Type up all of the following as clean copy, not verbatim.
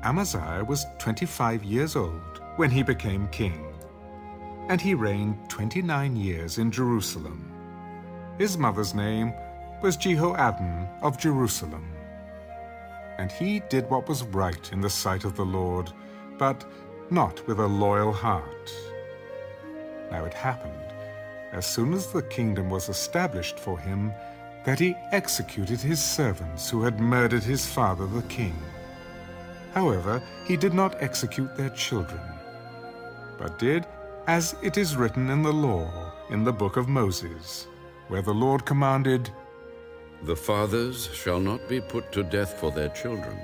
Amaziah was 25 years old when he became king, and he reigned 29 years in Jerusalem. His mother's name was Jehoaddan of Jerusalem. And he did what was right in the sight of the Lord, but not with a loyal heart. Now it happened, as soon as the kingdom was established for him, that he executed his servants who had murdered his father the king. However, he did not execute their children, but did as it is written in the law in the book of Moses, where the Lord commanded, "The fathers shall not be put to death for their children,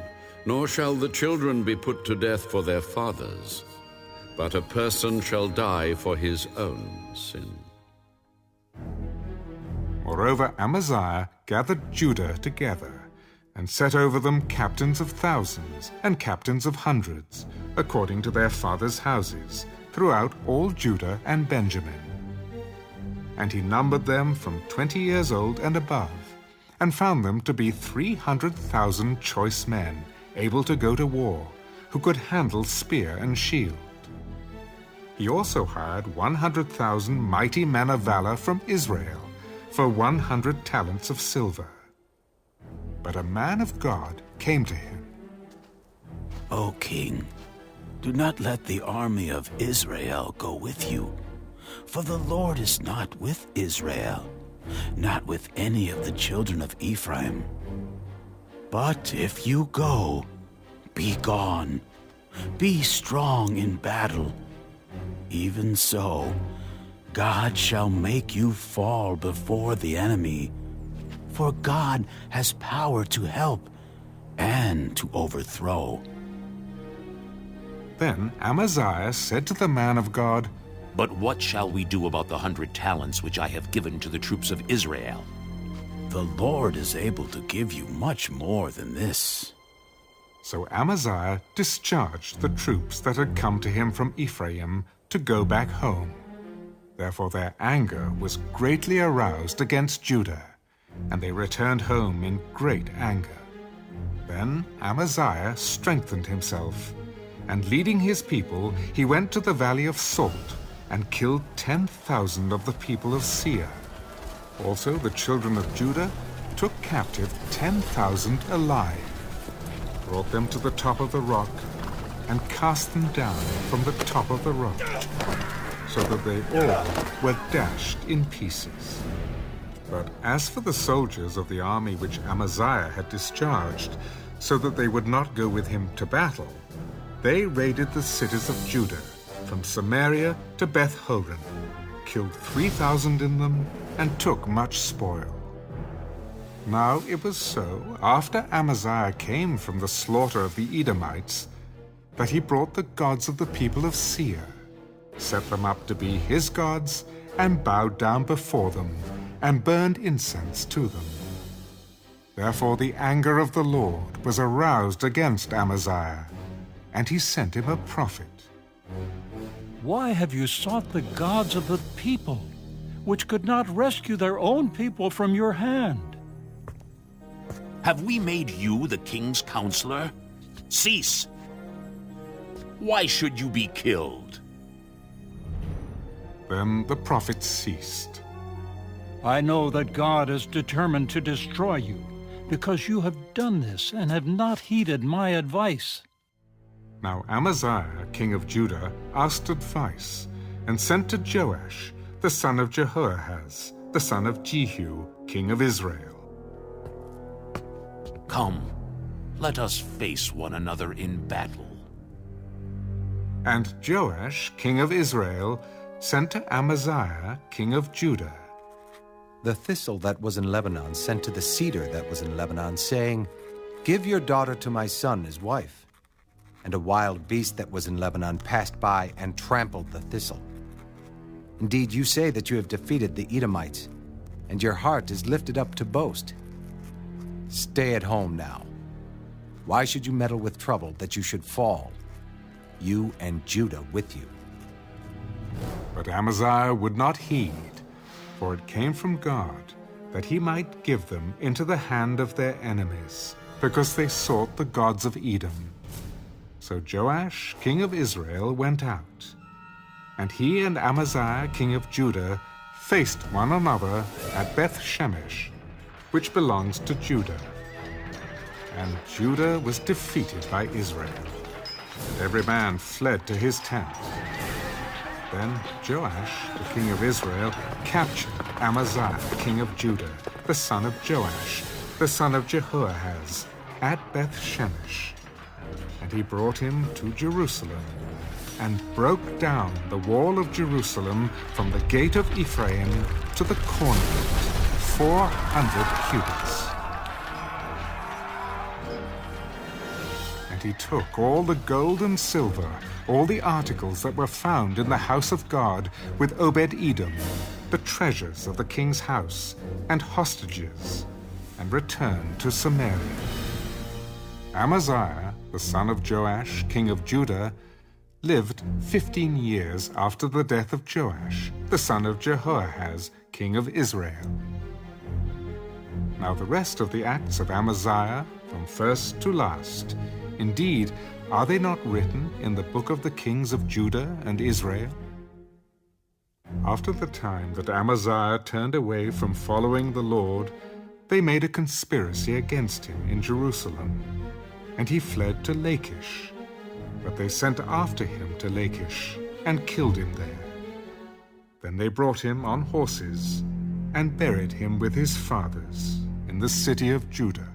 nor shall the children be put to death for their fathers, but a person shall die for his own sin." Moreover, Amaziah gathered Judah together, and set over them captains of thousands and captains of hundreds, according to their fathers' houses, throughout all Judah and Benjamin. And he numbered them from 20 years old and above, and found them to be 300,000 choice men, able to go to war, who could handle spear and shield. He also hired 100,000 mighty men of valor from Israel, for 100 talents of silver. But a man of God came to him. "O king, do not let the army of Israel go with you, for the Lord is not with Israel, not with any of the children of Ephraim. But if you go, be gone, be strong in battle. Even so, God shall make you fall before the enemy, for God has power to help and to overthrow." Then Amaziah said to the man of God, "But what shall we do about the 100 talents which I have given to the troops of Israel?" "The Lord is able to give you much more than this." So Amaziah discharged the troops that had come to him from Ephraim to go back home. Therefore their anger was greatly aroused against Judah, and they returned home in great anger. Then Amaziah strengthened himself, and leading his people, he went to the valley of Salt, and killed 10,000 of the people of Seir. Also the children of Judah took captive 10,000 alive, brought them to the top of the rock, and cast them down from the top of the rock, so that they all were dashed in pieces. But as for the soldiers of the army which Amaziah had discharged, so that they would not go with him to battle, they raided the cities of Judah, from Samaria to Beth-horon, killed 3,000 in them, and took much spoil. Now it was so, after Amaziah came from the slaughter of the Edomites, that he brought the gods of the people of Seir, set them up to be his gods, and bowed down before them, and burned incense to them. Therefore the anger of the Lord was aroused against Amaziah, and he sent him a prophet. "Why have you sought the gods of the people, which could not rescue their own people from your hand?" Have we made you the king's counselor? Cease! Why should you be killed? Then the prophet ceased. "I know that God is determined to destroy you, because you have done this and have not heeded my advice." Now Amaziah, king of Judah, asked advice, and sent to Joash, the son of Jehoahaz, the son of Jehu, king of Israel. Come, let us face one another in battle. And Joash, king of Israel, sent to Amaziah, king of Judah. The thistle that was in Lebanon sent to the cedar that was in Lebanon, saying, "Give your daughter to my son as wife." And a wild beast that was in Lebanon passed by and trampled the thistle. Indeed, you say that you have defeated the Edomites, and your heart is lifted up to boast. Stay at home now. Why should you meddle with trouble that you should fall, you and Judah with you? But Amaziah would not heed, for it came from God, that he might give them into the hand of their enemies, because they sought the gods of Edom. So Joash, king of Israel, went out, and he and Amaziah, king of Judah, faced one another at Beth-shemesh, which belongs to Judah. And Judah was defeated by Israel, and every man fled to his tent. Then Joash, the king of Israel, captured Amaziah, king of Judah, the son of Joash, the son of Jehoahaz, at Beth-shemesh. And he brought him to Jerusalem, and broke down the wall of Jerusalem from the gate of Ephraim to the corner of it, 400 cubits. And he took all the gold and silver, all the articles that were found in the house of God with Obed-Edom, the treasures of the king's house, and hostages, and returned to Samaria. Amaziah, the son of Joash, king of Judah, lived 15 years after the death of Joash, the son of Jehoahaz, king of Israel. Now the rest of the acts of Amaziah, from first to last, indeed, are they not written in the book of the kings of Judah and Israel? After the time that Amaziah turned away from following the Lord, they made a conspiracy against him in Jerusalem, and he fled to Lachish. But they sent after him to Lachish and killed him there. Then they brought him on horses and buried him with his fathers in the city of Judah.